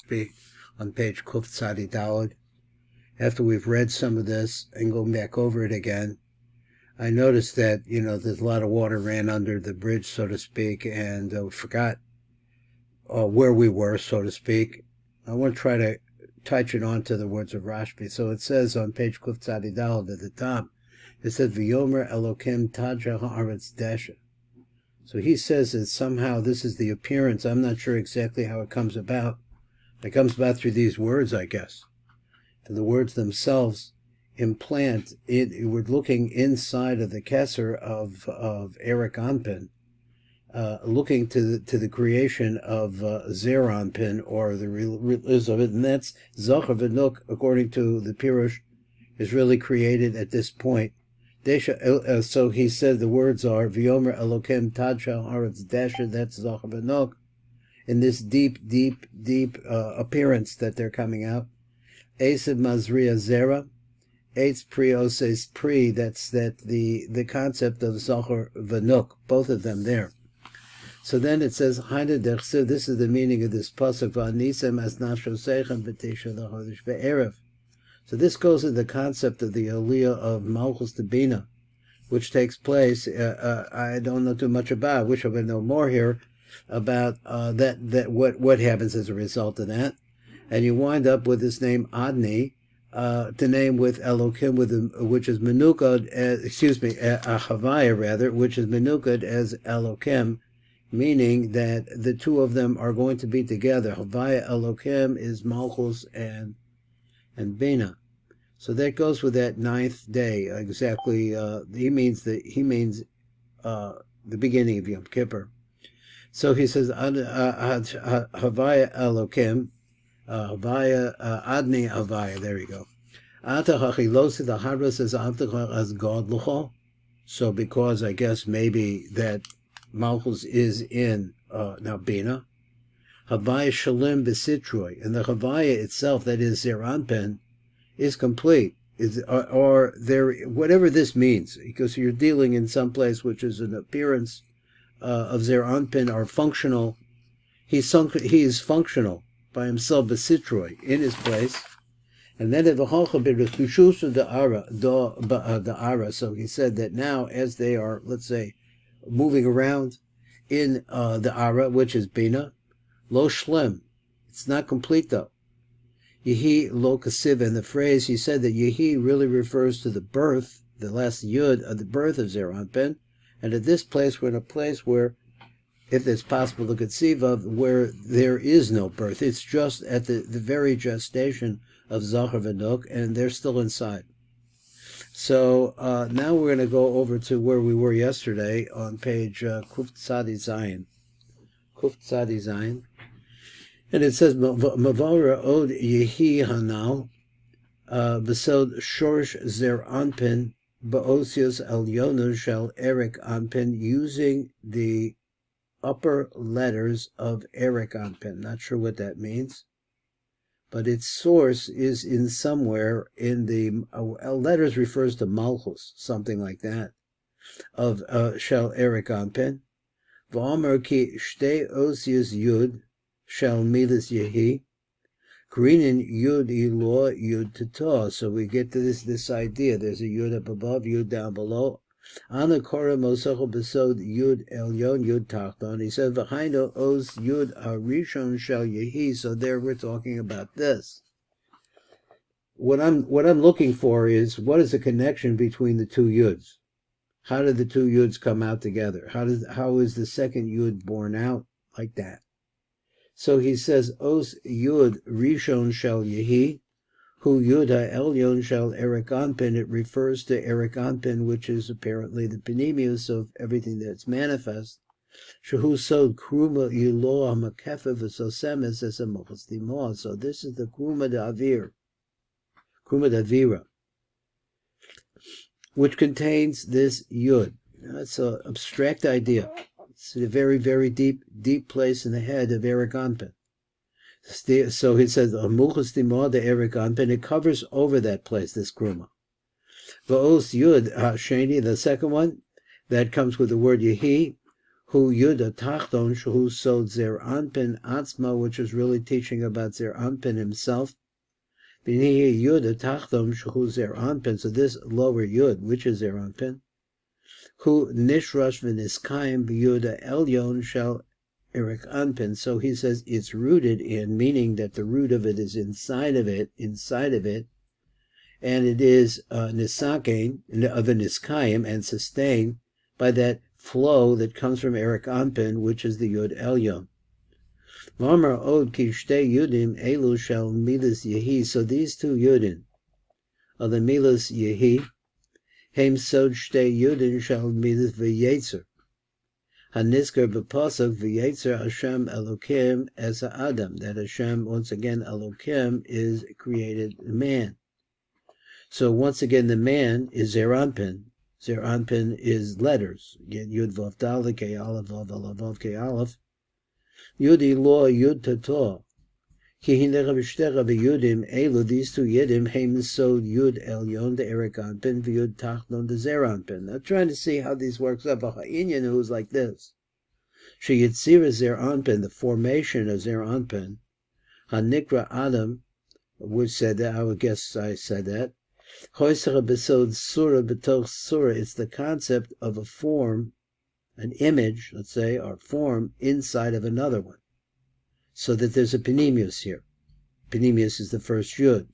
Rashbi on page Kuf Tzadi Daled. After we've read some of this and going back over it again, I noticed that, there's a lot of water ran under the bridge, so to speak, and we forgot where we were, so to speak. I want to try to touch it onto the words of Rashbi. So it says on page Kuf Tzadi Daled at the top, it says, V'yomer Elokim Taja Haaretz Desha. So he says that somehow this is the appearance. I'm not sure exactly how it comes about. It comes about through these words, I guess. And the words themselves implant it. We're looking inside of the Kesser of Eric Anpin, looking to the creation of Zer Anpin, or the release of it, and that's Zohar V'nuk, according to the Pirush, is really created at this point. So he said the words are V'yomer Elokim Tadsha Haaretz Desha, that's Zohar V'nuk, in this deep appearance that they're coming out. Esav Mazria Zera, Eitz Pri Oses Pri, that's the concept of Zohar V'nuk, both of them there. So then it says, Haina Dechsev, this is the meaning of this pasuk, V'anisem as nafsho seichem v'tisha l'chodesh ve'erev. So this goes to the concept of the Aliyah of Malchus to Bina, which takes place, I don't know too much about, I wish I would know more here, about what happens as a result of that. And you wind up with this name Adni, to name with Elokim, which is menukad, Havaya rather, which is menukad as Elokim, meaning that the two of them are going to be together. Havaya Elokim is Malchus and Bina. So that goes with that ninth day exactly. He means the beginning of Yom Kippur. So he says Havaya Elokim, Havaya Adni Havaya. There you go. Ata hachilosi the Hara says as God lucho. So because I guess maybe that Malchus is in now Bina. Havaya Shalim Besitroi, and the Havaya itself, that is Zer Anpin, is complete, or there, whatever this means, because you're dealing in some place which is an appearance of Zer Anpin, or functional. He is functional by himself, Besitroi, in his place, and then the Ara. So he said that now, as they are, let's say, moving around in the Ara, which is Bina, Lo Shlem, it's not complete though. Yehi Lo Kasiv, and the phrase he said that Yehi really refers to the birth, the last Yud of the birth of Zer Anpin, and at this place we're in a place where, if it's possible to conceive of, where there is no birth. It's just at the very gestation of Zohar V'nuk, and they're still inside. So now we're going to go over to where we were yesterday on page Kuf Tzadi Zayin. Kuf Tzadi Zayin. And it says, Mavara od yehi hanal, besod shorsh zer anpin, baosios elyonos shel erik anpin, using the upper letters of erik anpin. Not sure what that means, but its source is in somewhere in the letters refers to Malchus, something like that, of shel erik anpin. V'omer ki shtei osios yud shall milas yehi, Karinin yud ilo yud tata. So we get to this idea. There's a yud up above, yud down below. Ana kora mosacho besod yud elyon yud tachton. He said v'haino os yud harishon shall yehi. So there we're talking about this. What I'm looking for is, what is the connection between the two yuds? How did the two yuds come out together? How is the second yud born out like that? So he says, Os Yud Rishon Shel Yehi, Hu Yud HaElyon Shel Erik Anpin. It refers to Erik Anpin, which is apparently the panemius of everything that's manifest. Shehu Sod Kruma Yilo HaMakefa V'Sosemes as a Mochas Dimah. So this is the Kruma D'Avir, Kruma D'Avira, which contains this Yud. That's an abstract idea. It's a very, very deep place in the head of Erik Anpin. So he says, Muchas Dimah de Erik Anpin, it covers over that place, this Kruma. V'os Yud Sheni, the second one, that comes with the word Yehi, Hu Yuda Tachton Shu Sod Zer Anpin Atzma, which is really teaching about Zer Anpin himself. B'nihi Yuda Tachton Shu Zer Anpin, so this lower Yud, which is Zer Anpin, Hu Nishrash V'Niskayim B'Yuda Elyon Shel Erik Anpin. So he says it's rooted in, meaning that the root of it is inside of it, and it is nisakein of the niskayim and sustained by that flow that comes from Erik Anpin, which is the Yud Elyon. V'amar od ki shtei yudim elu shel milas yehi. So these two yudim of the milas yehi, heim sod shtei yudim shel milas v'yetzer. Hanisker b'pasuk v'yetzer Hashem Elokim as Adam, that Hashem, once again, Elokim is created man. So once again, the man is Zer Anpin. Zer Anpin is letters. Yud Vav Dalet Kei Aleph Vav Aleph Vav Kei Aleph. Yudi Lo Yud Tato. Ki Hinecha B'Shtecha B'Yudim Elu. These two Yidim Heim Sod Yud Elyon the Erik Anpin V'Yud Tachton the Zer Anpin. I'm trying to see how these works up. A Ha'inyan who's like this. She Yitzira Zer Anpin, the formation of Zer Anpin. Hanikra Adam, which said that. I would guess I said that. It's the concept of a form, an image, let's say, or form inside of another one. So that there's a panemius here. Panemius is the first yud,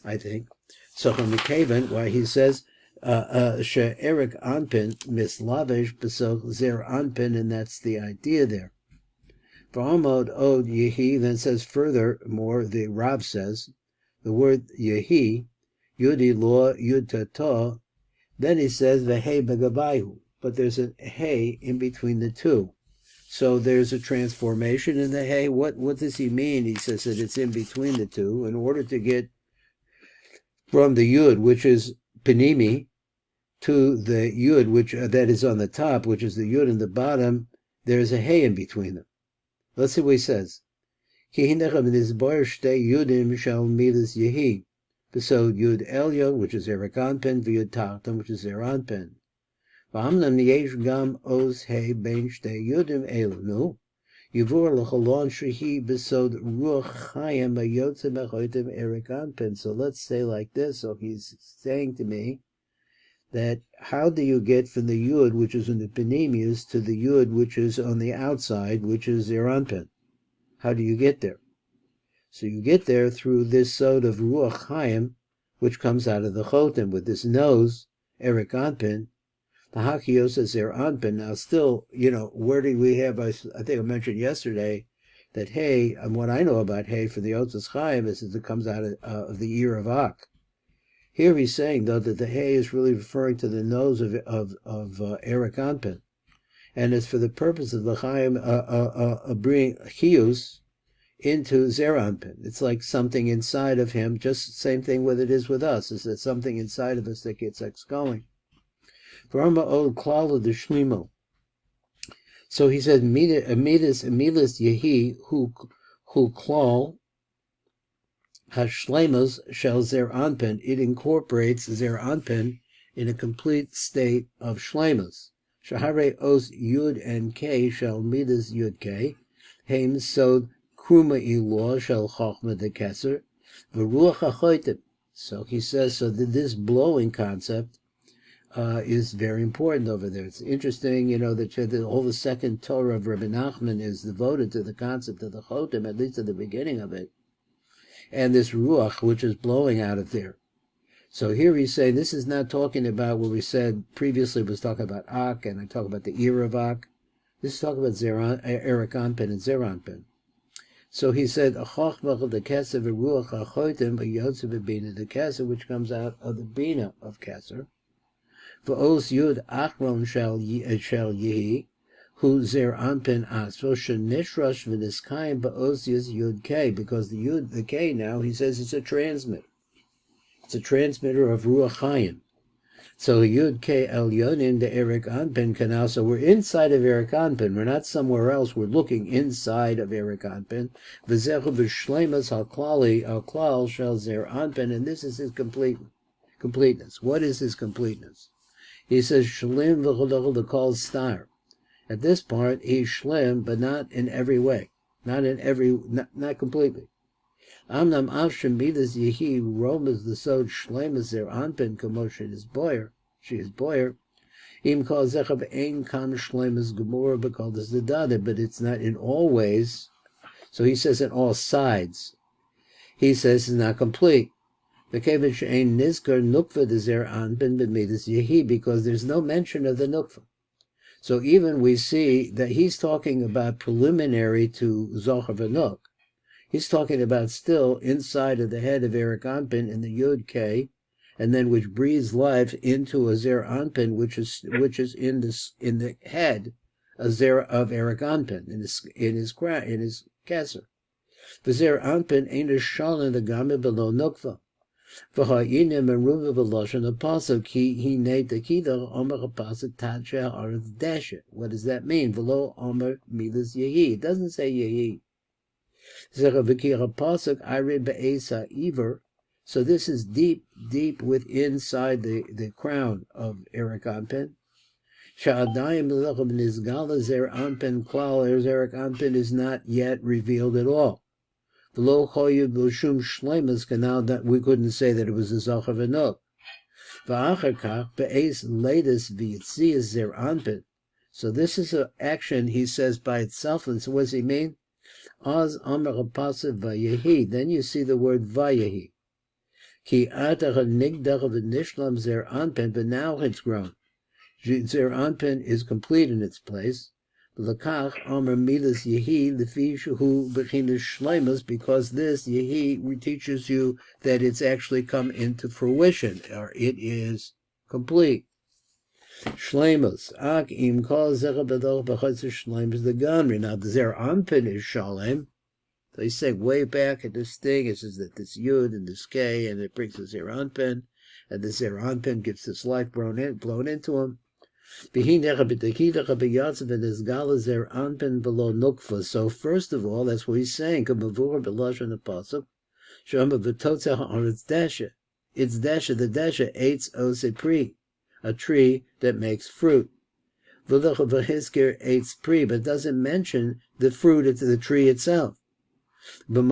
I think. So from the Kavan, why he says, She'erik Anpin mislavish besoch zer Anpin, and that's the idea there. For Amod od Yehi, then says furthermore, the Rab says, the word Yehi, Yudi Lo Yud Tato, then he says V'hei Begabayu, but there's a hey in between the two. So there's a transformation in the hey. What does he mean? He says that it's in between the two. In order to get from the Yud, which is Panimi, to the Yud, which that is on the top, which is the Yud in the bottom, there's a hey in between them. Let's see what he says. Ki hinechem nizbar shtei Yudim shel milas yehi. So Yud Elyon, which is Erik Anpin, V'Yud Tachton, which is Zer Anpin. V'amnam yesh gam oz hey ben shtei Yudim elu. No. Yivur l'cholon shehi besod ruach chayim b'yotze mechotem Erik Anpin. So let's say like this. So he's saying to me that how do you get from the Yud, which is in the Panemius, to the Yud, which is on the outside, which is Zer Anpin? How do you get there? So you get there through this sod of Ruach Chaim, which comes out of the Chotem, with this nose, Erik Anpin, the Hakios Zer Anpin. Now still, where do we have, I think I mentioned yesterday, that hay, and what I know about hay for the Otzes Chaim is that it comes out of the ear of Ak. Here he's saying, though, that the hay is really referring to the nose of Erik Anpin. And it's for the purpose of the Chaim bringing Chius into Zer Anpin. It's like something inside of him, just the same thing with it is with us, is that something inside of us that gets us going. So he said, Midas Yehi, who klal hashlemas shel Zer Anpin. It incorporates Zer Anpin in a complete state of shlemas. Shahare os Yud and K shel Midas Yud K, heim sod Kruma ilo shel chochma de keser, v'ruach hachotem. So he says, so that this blowing concept is very important over there. It's interesting, that all the second Torah of Rabbi Nachman is devoted to the concept of the chotem, at least at the beginning of it, and this ruach, which is blowing out of there. So here he's saying, this is not talking about what we said previously, was talking about Ak, and I talk about the ear of Ak. This is talking about Erik Anpin and Zer Anpin. So he said, the keser v'ruach hachotem v'yotze v'bina the keser, which comes out of the bina of keser. V'os yud achron shel yehi, who Zer Anpin asro shenishrash v'niskayim ba'os yud k, because the yud, the k now, he says it's a transmitter. It's a transmitter of ruach chayim. So Yud K Elyonim, the Erik Anpin canal. So we're inside of Erik Anpin. We're not somewhere else. We're looking inside of Erik Anpin. V'zechu b'shleimas ha'klali ha'klal shel Zer Anpin, and this is his completeness. What is his completeness? He says Shlim v'chodol the kol star, At this part, he's shlem, but not in every way. Not completely. Amnam Avshem Midas Yehi Romas the Sod Shlemas Zer Anpin Kamosha is Boyer. She is Boyer. Im Kal Zechab Ein Kam Shlemas Gemora because it's the Dada, but it's not in all ways. So he says in all sides. He says it's not complete. Because there's no mention of the nukva. So even we see that he's talking about preliminary to Zohar v'nuk. He's talking about still inside of the head of Eric Anpin in the YOCHAI, and then which breathes life into a Zer Anpin, which is in the head of Eric Anpin in his kesser. V'Zer Anpin ain't a shalom the game below nukva. V'ha'inim meruva v'loshen apasuk he named the kidar omer apasuk tadsha aretz dasha. What does that mean? V'lo omer milas yehi. It doesn't say yehi. Zera v'kir apasuk arid be'esa iver. So this is deep inside the crown of Eric Anpin. Sha'adayim l'lechem nizgala zer Anpin klal. Eric Anpin is not yet revealed at all. Below Choyev B'Shum Shleimus canal that we couldn't say that it was a Zohar v'nuk. V'achar be'ez latest v'yitzias zer Anpin. So this is an action he says by itself. And so what does he mean? Az Amar Apasiv Vayehi. Then you see the word Vayehi. Ki atach nigdach v'nishlam zer Anpin. But now it's grown. Zer Anpin is complete in its place. L'kach Amar Milas Yehi Lefi Shehu B'chinas Shleimus, because this Yehi teaches you that it's actually come into fruition, or it is complete. Shleimus Ak Im Kol Zecha B'Doch B'Chotzer Shleimus the Gamri. Now the Zer Anpin is Shalem. They say way back at this thing, it says that this Yud and this K, and it brings the Zer Anpin, and the Zer Anpin gets this life blown into him. So first of all, that's what he's saying. It's dasha, the dasha, eitz osepri, a tree that makes fruit. Eitz pri, but doesn't mention the fruit of the tree itself. Like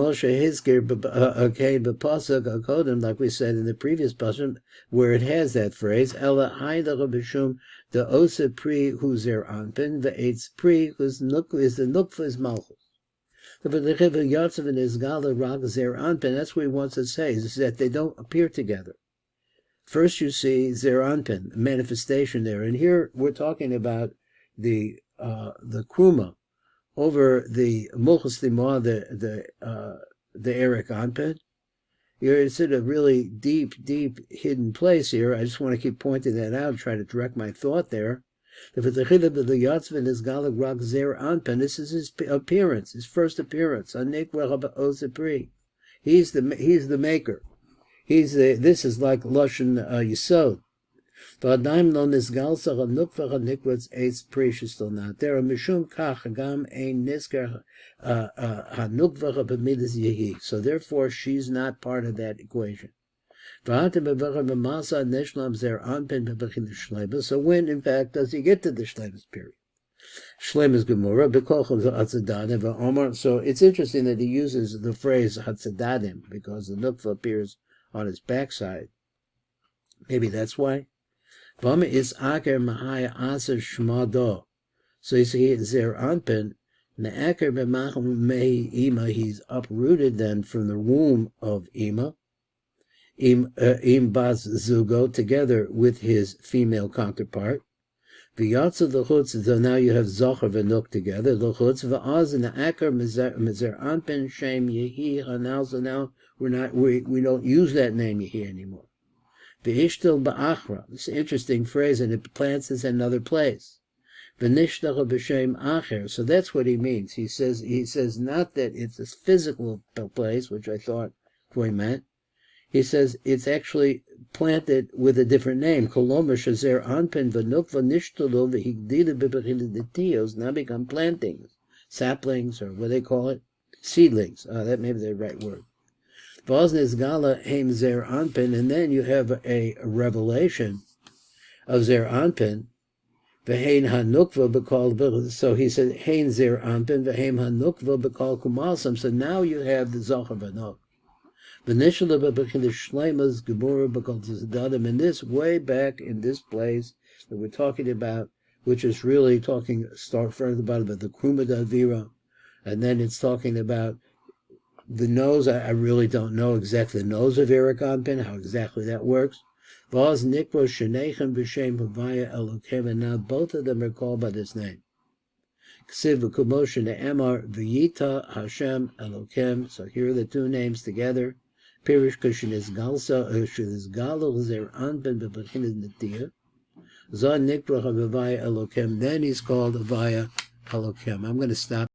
we said in the previous pasuk, where it has that phrase, Ella Haidacha B'Shum, the Osa Pri who's Zer Anpin, the Eitz Pri who's is the Nukva is Malchus. That's what he wants to say, is that they don't appear together. First you see Zer Anpin, manifestation there, and here we're talking about the Kruma over the Mulchus Limah, the Eric Anpin. It's in a really deep hidden place here. I just want to keep pointing that out, try to direct my thought there. If it's the Chilib of the Yatzvin is Galag Rak Zer Anpin, this is his appearance, his first appearance. He's the maker. This is like Lashon Yisod. V'adaim lo nizgal sach nukva hanikvutz eitz precious still not there. Mishum kach gam ein nizgar hanukva b'midas yehi. So therefore, she's not part of that equation. V'atem b'vachem b'masa nishlam zer anpin b'bechin shleimus. So when, in fact, does he get to the shleimus period? Shleimus gemura b'kochel hatzadadim v'omar. So it's interesting that he uses the phrase hatzadadim because the nukva appears on his backside. Maybe that's why. Bama is aker mahaya aser shmado. So you see Zer Anpin, me'aker b'machem mehi ima, he's uprooted then from the womb of Ima, im bas zugo, together with his female counterpart. V'yatza l'chutz, so now you have Zohar v'nuk together, l'chutz v'az and the aker mezer Anpin shem yehi hanal, so now we don't use that name yehi anymore. V'ishtel ba'achra. It's an interesting phrase, and it plants this in another place. V'nishtach b'shem acher. So that's what he means. He says not that it's a physical place, which I thought he meant. He says it's actually planted with a different name. Kolomer shazer anpin v'nukva nishtelu v'higdila b'bechilidetios, now become plantings, saplings, or what they call it, seedlings. That may be the right word. Vosnes Gala Haim Zer Anpin, and then you have a revelation of Zer Anpin, V'hein hanukva b'kol. So he said, hein zir anpin, v'hein hanukva b'kol kumalsam. So now you have the zohar v'nok. V'nishla b'b'chin shleimas gemura b'kol tzadadim. And this way back in this place that we're talking about, which is really talking, start further about the kruma d'avira, and then it's talking about the nose. I really don't know exactly the nose of Eric Anpin, how exactly that works. Vaz nikro shenechem b'shem havaya elokem, and now both of them are called by this name. Ksiv v'kumoshe ne'emar v'yita Hashem elokem. So here are the two names together. Pirish kushin galsa galal zer Anpin b'b'chinas netiyah. Zah nikro havaya elokem. Then he's called Havaya Elokem. I'm going to stop.